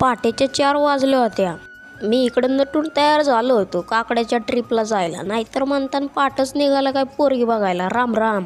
पहाटेच्या 4 वाजल्या होत्या. मी इकडं नटून तयार झालो होतो काकड्याच्या ट्रिपला जायला. नाहीतर म्हणताना पाठच निघाला काय पोरगी बघायला. राम राम.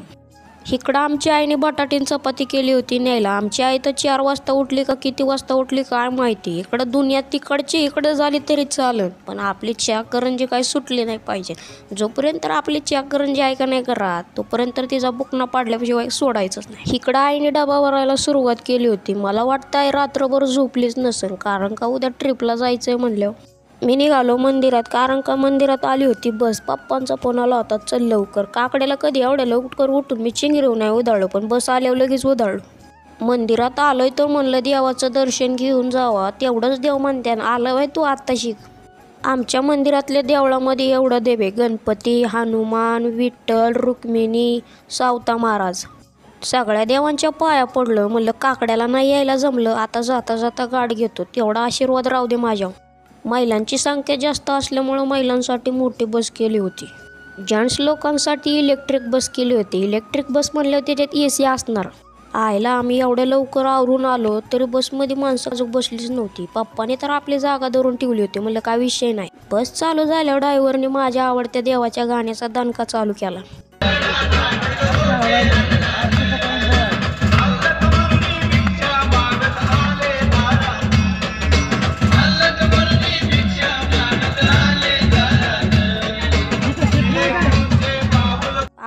इकडं आमच्या आईने बटाट्याची चपाती केली होती न्यायला. आमची आई तर 4 वाजता उठली का किती वाजता उठली काय माहिती. इकडं दुनिया तिकडची इकडं झाली तरी चालेल, पण आपली करंजी काय सुटली नाही पाहिजे. जोपर्यंत आपली करंजी आहे का नाही करा तोपर्यंत तिचा बुकना पाडल्याशिवाय सोडायचंच नाही. इकडं आईने डबा भरायला सुरुवात केली होती. मला वाटतं आई रात्रभर झोपलीच नसेल, कारण का उद्या ट्रिपला जायचंय म्हणल्यावर. मी निघालो मंदिरात, कारण का मंदिरात आली होती बस. पप्पांचा फोन आला होता, चल लवकर. काकड्याला कधी एवढ्या लवकर उठून मी चिंगरीव नाही उधाळलो, पण बस आल्यावर लगेच उधाळलो. मंदिरात आलोय तर म्हणलं देवाचं दर्शन घेऊन जावा. तेवढंच देव म्हणत्यान आलं तू आत्ता शिक. आमच्या मंदिरातल्या देवळामध्ये एवढं देवे: गणपती, हनुमान, विठ्ठल, रुक्मिणी, सावता महाराज. सगळ्या देवांच्या पाया पडलं. म्हणलं काकड्याला नाही यायला जमलं, आता जाता जाता गाठ घेतो, तेवढा आशीर्वाद राहू दे माझ्या. महिलांची संख्या जास्त असल्यामुळं महिलांसाठी मोठी बस केली होती. जेंट्स लोकांसाठी इलेक्ट्रिक बस केली होती. इलेक्ट्रिक बस म्हणल्यावर त्याच्यात AC असणार. आईला आम्ही एवढ्या लवकर आवरून आलो तरी बसमध्ये माणसं अजून बसलीच नव्हती. पप्पाने तर आपली जागा धरून ठेवली होती. म्हणलं काय विषय नाही. बस चालू झाल्यावर ड्रायव्हरने माझ्या आवडत्या देवाच्या गाण्याचा दणका चालू केला.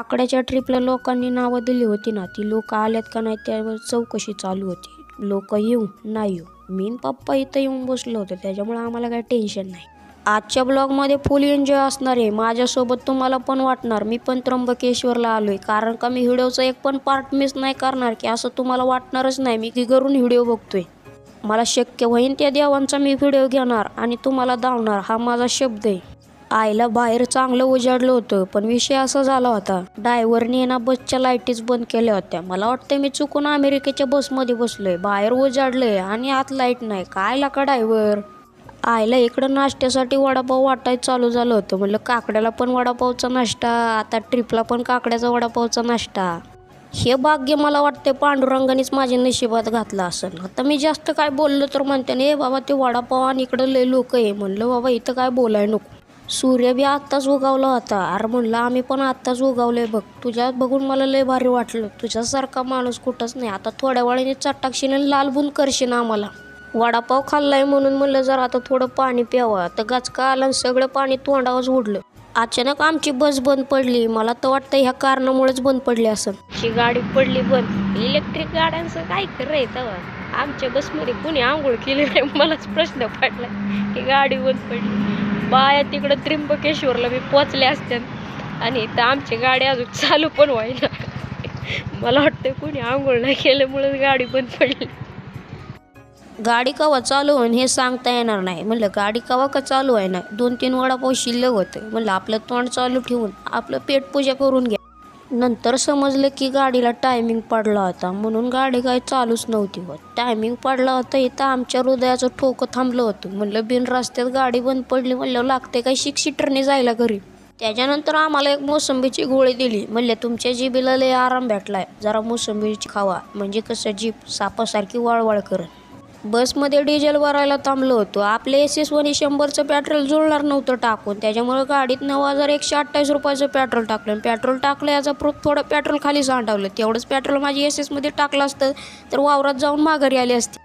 काकड्याच्या ट्रिपला लोकांनी नावं दिली होती ना, ती लोक आल्यात का नाही त्यावर चौकशी चालू होती. लोक येऊ नाही येऊ, मी आणि पप्पा इथं येऊन बसलो होतो, त्याच्यामुळे आम्हाला काही टेन्शन नाही. आजच्या ब्लॉगमध्ये फुल एन्जॉय असणार आहे. माझ्यासोबत तुम्हाला पण वाटणार मी पण त्र्यंबकेश्वरला आलोय, कारण का मी व्हिडिओचा एक पण पार्ट मिस नाही करणार की असं तुम्हाला वाटणारच नाही मी की घरून व्हिडिओ बघतोय. मला शक्य होईन त्या देवांचा मी व्हिडिओ घेणार आणि तुम्हाला दावणार, हा माझा शब्द आहे. आईला बाहेर चांगलं उजाडलं होतं, पण विषय असा झाला होता, ड्रायव्हरने ना बसच्या लाईटीच बंद केल्या होत्या. मला वाटतं मी चुकून अमेरिकेच्या बसमध्ये बसलोय. बाहेर उजाडलंय आणि आत लाईट नाही. काय लाका ड्रायव्हर. आईला इकडं नाश्त्यासाठी वडापाव वाटायचं चालू झालं होतं. म्हणलं काकड्याला पण वडापावचा नाश्ता, आता ट्रिपला पण काकड्याचा वडापावचा नाश्ता. हे भाग्य मला वाटतं पांडुरंगानेच माझ्या नशिबात घातलं असेल. आता मी जास्त काय बोललो तर म्हणते ना, बाबा ते वडापाव आणि इकडं लय लोक आहे. म्हणलं बाबा इथं काय बोलाय नको. सूर्य बी आत्ताच उगावला होता. अरे म्हणलं आम्ही पण आत्ताच उगावलंय बघ. तुझ्यात बघून मला लय भारी वाटलं. तुझ्यासारखा माणूस कुठंच नाही. आता थोड्या वेळाने चटाक्षीने लाल बुन करशील आम्हाला. वडापाव खाल्लाय म्हणून म्हणलं जरा आता थोडं पाणी प्यावं, तर गाचका आला आणि सगळं पाणी तोंडावरच उडलं. अचानक आमची बस बंद पडली. मला तर वाटतं ह्या कारणामुळेच बंद पडली असं. ही गाडी पडली बंद. इलेक्ट्रिक गाड्यांचं काय खरंय तेव्हा. आमच्या बसमध्ये कुणी आंघोळ केली नाही, मलाच प्रश्न पडला. ही गाडी बंद पडली. बाया तिकडं त्र्यंबकेश्वरला मी पोचले असत्यात आणि इथं आमची गाडी अजून चालू पण व्हायला. मला वाटतं कुणी आंघोळ नाही केल्यामुळेच गाडी बंद पडली. गाडी कवा चालू होईन हे सांगता येणार नाही. म्हणलं गाडी कवा का चालू आहे ना, 2-3 वडापाव शिल्लक होतं. म्हणलं आपलं तोंड चालू ठेवून आपलं पेट पूजा करून घ्या. नंतर समजलं की गाडीला टायमिंग पडला होता, म्हणून गाडी काय चालूच नव्हती होत. टायमिंग पडला होता इथं आमच्या हृदयाचं ठोकं थांबलं होतं. म्हणलं बिन रस्त्यात गाडी बंद पडली म्हणलं लागते काय 6 सीटरने जायला घरी. त्याच्यानंतर आम्हाला एक मोसंबीची गोळी दिली. म्हणले तुमच्या जिभेला लय आराम भेटलाय, जरा मोसंबीची खावा, म्हणजे कसं जीभ सापासारखी वळवळ करत. बसमध्ये डिझेल भरायला थांबलो होतो. आपले SS1 100चं पेट्रोल जुळणार नव्हतं टाकून, त्याच्यामुळे गाडीत 9,128 रुपयाचं पेट्रोल टाकलं. पेट्रोल टाकलं याचा प्रूफ थोडं पेट्रोल खाली सांडवलं. तेवढंच पेट्रोल माझी SS मध्ये टाकलं असतं तर वावरात जाऊन माघारी आली असती.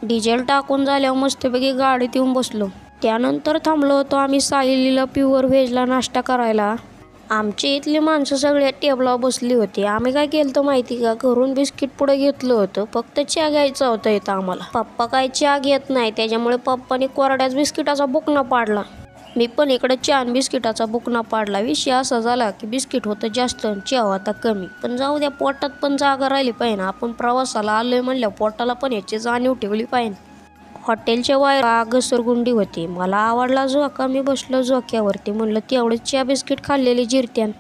डिझेल टाकून झाल्यावर मस्तपैकी गाडीत येऊन बसलो. त्यानंतर थांबलो होतो आम्ही सायलीला प्युअर व्हेजला नाश्ता करायला. आमची इथली माणसं सगळ्या टेबलावर बसली होती. आम्ही काय केलं तर माहिती का, घरून बिस्किट पुढे घेतलं होतं. फक्त चहा घ्यायचा होता इथं आम्हाला. पप्पा काय चहा घेत नाही, त्याच्यामुळे पप्पाने कोरड्याच बिस्किटाचा बुकना पाडला. मी पण इकडे चहा आणि बिस्किटाचा बुकना पाडला. विषय असा झाला की बिस्किट होतं जास्त आणि चहा होता कमी. पण जाऊ द्या, पोटात पण जागा राहिली पाहिजे. आपण प्रवासाला आलोय म्हणल्या पोटाला पण याची जाणीव ठेवली पाहिजे. हॉटेलच्या बाहेर घसरगुंडी होती. मला आवडला झोका, मी बसलो झोक्यावरती. म्हणलं तेवढंच चहा बिस्किट खाल्लेली जिरत्यान.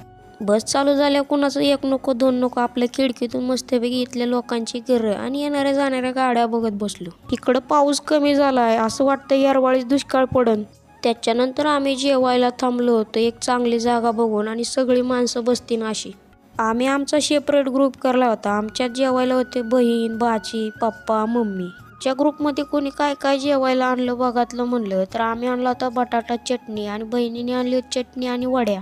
बस चालू झाल्या कुणाचं 1 नको 2 नको, आपल्या खिडकीतून मस्तपैकी इथल्या लोकांची घरं आणि येणाऱ्या जाणाऱ्या गाड्या बघत बसलो. इकडं पाऊस कमी झालाय, असं वाटतं यारवाळीच दुष्काळ पडन. त्याच्यानंतर आम्ही जेवायला थांबलो होतो एक चांगली जागा बघून, आणि सगळी माणसं बसतीन अशी. आम्ही आमचा सेपरेट ग्रुप करला होता. आमच्यात जेवायला होते बहीण, भाची, पप्पा, मम्मी. आमच्या ग्रुपमध्ये कोणी काय काय जेवायला आणलं बघातलं म्हणलं तर आम्ही आणला होता बटाटा चटणी आणि बहिणीने आणली होती चटणी आणि वड्या.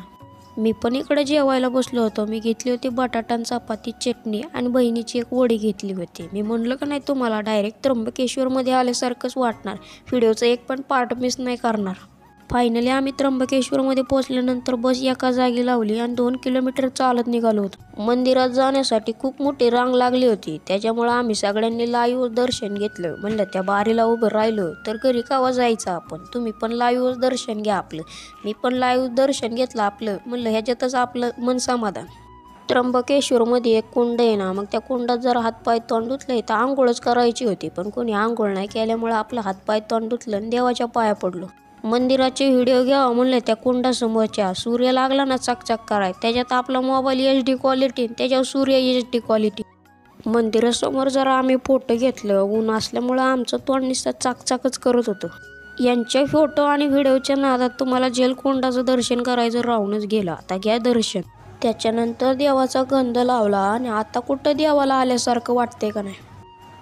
मी पण इकडे जेवायला बसलो होतो. मी घेतली होती बटाटा चपाती चटणी आणि बहिणीची एक वडी घेतली होती. मी म्हणलं का नाही तुम्हाला डायरेक्ट त्र्यंबकेश्वरमध्ये आल्यासारखंच वाटणार. व्हिडिओचा एक पण पार्ट मिस नाही करणार. फायनली आम्ही त्र्यंबकेश्वरमध्ये पोहोचल्यानंतर बस एका जागी लावली आणि 2 किलोमीटर चालत निघालो होतो. मंदिरात जाण्यासाठी खूप मोठी रांग लागली होती. त्याच्यामुळे आम्ही सगळ्यांनी लाईव्ह दर्शन घेतलं. म्हणलं त्या बारीला उभं राहिलो तर घरी कावा जायचं आपण. तुम्ही पण लाईव्ह दर्शन घ्या आपलं. मी पण लाईव्ह दर्शन घेतलं आपलं. म्हणलं ह्याच्यातच आपलं मन समाधान. त्र्यंबकेश्वरमध्ये एक कुंड आहे ना, मग त्या कुंडात जरा हातपाय तोंड धुतले तर आंघोळच करायची होती. पण कोणी आंघोळ नाही केल्यामुळे आपलं हातपाय तोंड धुतलं आणि देवाच्या पाया पडलो. मंदिराचे व्हिडिओ घ्यावा म्हणलं त्या कुंडासमोरच्या. सूर्य लागला ना चकचक कराय, त्याच्यात आपला मोबाईल HD क्वालिटी, त्याच्यावर सूर्य HD क्वालिटी. मंदिरासमोर जरा आम्ही फोटो घेतलं. ऊन असल्यामुळं आमचं तोंड नुसतं चाकचाकच करत होतं. यांच्या फोटो आणि व्हिडिओच्या नादात तुम्हाला जलकुंडाचं दर्शन करायचं राहूनच गेलं. आता घ्या दर्शन. त्याच्यानंतर देवाचा गंध लावला आणि आता कुठं देवाला आल्यासारखं वाटते का नाही.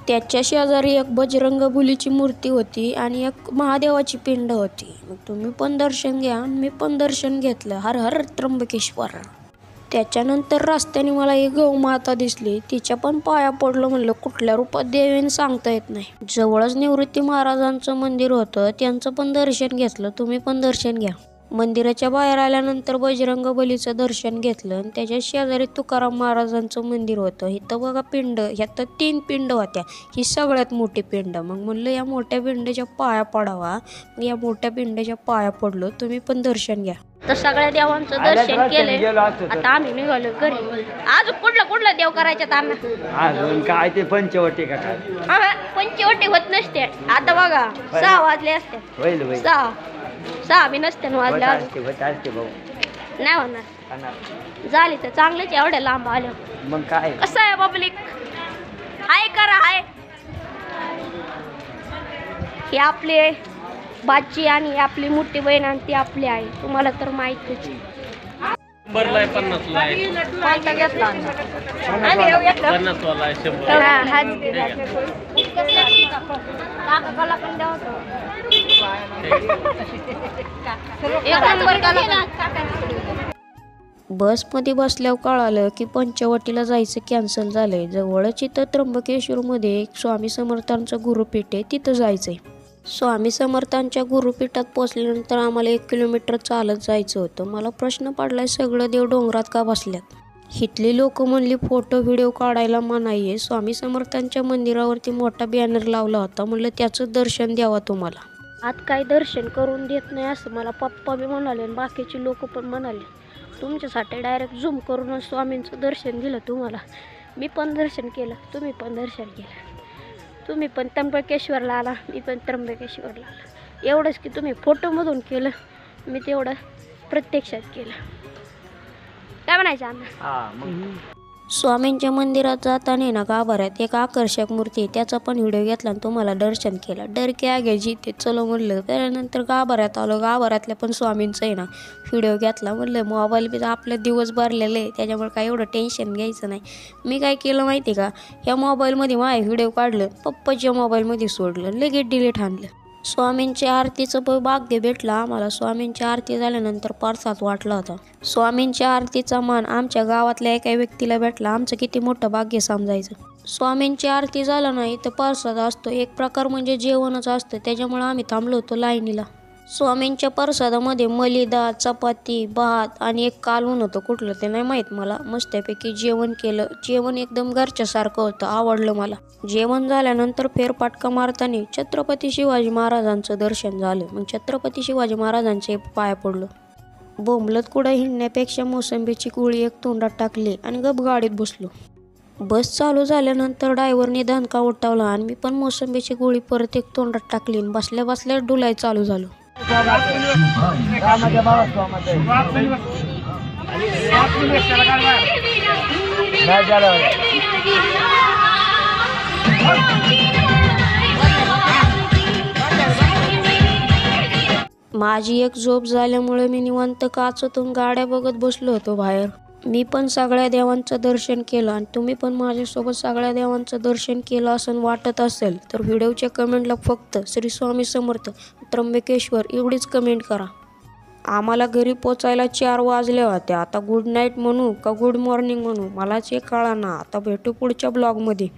त्याच्या शेजारी एक बजरंगबलीची मूर्ती होती आणि एक महादेवाची पिंड होती. मग तुम्ही पण दर्शन घ्या. मी पण दर्शन घेतलं. हर हर त्र्यंबकेश्वर. त्याच्यानंतर रस्त्याने मला एक गौमाता दिसली. तिच्या पण पाया पडलं. म्हणलं कुठल्या रूपात देवीन सांगता येत नाही. जवळच निवृत्ती महाराजांचं मंदिर होतं. त्यांचं पण दर्शन घेतलं. तुम्ही पण दर्शन घ्या. मंदिराच्या बाहेर आल्यानंतर बजरंगबलीचं दर्शन घेतलं आणि त्याच्या शेजारी तुकाराम महाराजांचं मंदिर होतं. इथं बघा पिंड, ह्यात 3 पिंड होत्या. ही सगळ्यात मोठी पिंड. मग म्हणलं या मोठ्या पिंडच्या पाया पडावा. या मोठ्या पिंडच्या पाया पडलो. तुम्ही पण दर्शन घ्या. तर सगळ्या देवांचं दर्शन केलं. आता आम्ही निघालो घरी. आज कुठला देव करायचा त्यांना अजून काय ते पंचवटी का काय? पंचवटी होत नसते. आता बघा 6 वाजले असते. 6 बी नसते वाजल्या. नाही होणार. झाली तर चांगलेच एवढ्या लांब आलं. मग काय कसं आहे पब्लिक? हाय करा हाय. हे आपले बाची आणि आपली मोठी बहीण आणि ती आपली आई. तुम्हाला तर माहितीच. बरलाय 50 ला आहे. कोणता घेतला? आणि हे घेतलं 50 वाला आहे 100. हा हाच काकाला पण द्या होतो. एक नंबर काका. बसमध्ये बसल्यावर कळालं की पंचवटीला जायचं कॅन्सल झालंय. जवळच इथं त्र्यंबकेश्वरमध्ये एक स्वामी समर्थांचं गुरुपीठ आहे, तिथं जायचंय. स्वामी समर्थांच्या गुरुपीठात पोचल्यानंतर आम्हाला 1 किलोमीटर चालत जायचं होतं. मला प्रश्न पडलाय सगळं देव डोंगरात का बसल्यात. इथली लोक म्हणली फोटो व्हिडिओ काढायला मनाई आहे. स्वामी समर्थांच्या मंदिरावरती मोठा बॅनर लावला होता. म्हणलं त्याचं दर्शन द्यावा तुम्हाला. आज काही दर्शन करून देत नाही असं मला पप्पा बी म्हणाले आणि बाकीचे लोक पण म्हणाले. तुमच्यासाठी डायरेक्ट झूम करून स्वामींचं दर्शन दिलं तुम्हाला. मी पण दर्शन केलं. तुम्ही पण दर्शन केलं. तुम्ही पण त्र्यंबकेश्वरला आला. मी पण त्र्यंबकेश्वरला आला. एवढंच की तुम्ही फोटोमधून केलं. मी तेवढं प्रत्यक्षात केलं. काय म्हणायचं आम्ही? स्वामींच्या मंदिरात जाताना ना गाभाऱ्यात एक आकर्षक मूर्ती आहे. त्याचा पण व्हिडिओ घेतला आणि तुम्हाला दर्शन केलं. डर के आगे जीते चलो म्हणलं. त्यानंतर गाभाऱ्यात आलो. गाभाऱ्यातल्या पण स्वामींचं आहे ना व्हिडिओ घेतला. म्हणलं मोबाईल बी आपले दिवस भरलेले आहे, त्याच्यामुळे काय एवढं टेन्शन घ्यायचं नाही. मी काय केलं माहिती का, ह्या मोबाईलमध्ये माझे व्हिडिओ काढलं, पप्पाच्या मोबाईलमध्ये सोडलं, लगेच डिलीट आणलं. स्वामींच्या आरतीचं भाग्य भेटलं आम्हाला. स्वामींच्या आरती झाल्यानंतर प्रसाद वाटला होता. स्वामींच्या आरतीचा मान आमच्या गावातल्या एका व्यक्तीला भेटला. आमचं किती मोठं भाग्य समजायचं. स्वामींची आरती झालं नाही तर प्रसाद असतो, एक प्रकार म्हणजे जेवणच असतं. त्याच्यामुळे आम्ही थांबलो होतो लाईनीला. स्वामींच्या प्रसादामध्ये मलिदा, चपाती, भात आणि एक कालवण होतं. कुठलं ते नाही माहीत मला. मस्तपैकी जेवण केलं. जेवण एकदम घरच्यासारखं होतं. आवडलं मला. जेवण झाल्यानंतर फेरफाटका मारताना छत्रपती शिवाजी महाराजांचं दर्शन झालं. मग छत्रपती शिवाजी महाराजांचे पाया पडलो. बोंबलत कुठं हिंडण्यापेक्षा मोसंबीची गोळी एक तोंडात टाकली आणि गप गाडीत बसलो. बस चालू झाल्यानंतर ड्रायव्हरने दणका उठवला आणि मी पण मोसंबीची गोळी परत एक तोंडात टाकली आणि बसल्या बसल्या डुलाय चालू झालो. माझी एक झोप झाल्यामुळे मी निवांत काचतून गाड्या बघत बसलो होतो बाहेर. मी पण सगळ्या देवांचं दर्शन केलं आणि तुम्ही पण माझ्यासोबत सगळ्या देवांचं दर्शन केलं असं वाटत असेल तर व्हिडिओच्या कमेंटला फक्त श्री स्वामी समर्थ त्र्यंबकेश्वर एवढीच कमेंट करा. आम्हाला घरी पोचायला 4 वाजले होते. आता गुड नाईट म्हणू का गुड मॉर्निंग म्हणू मलाच हे कळेना. आता भेटू पुढच्या ब्लॉगमध्ये.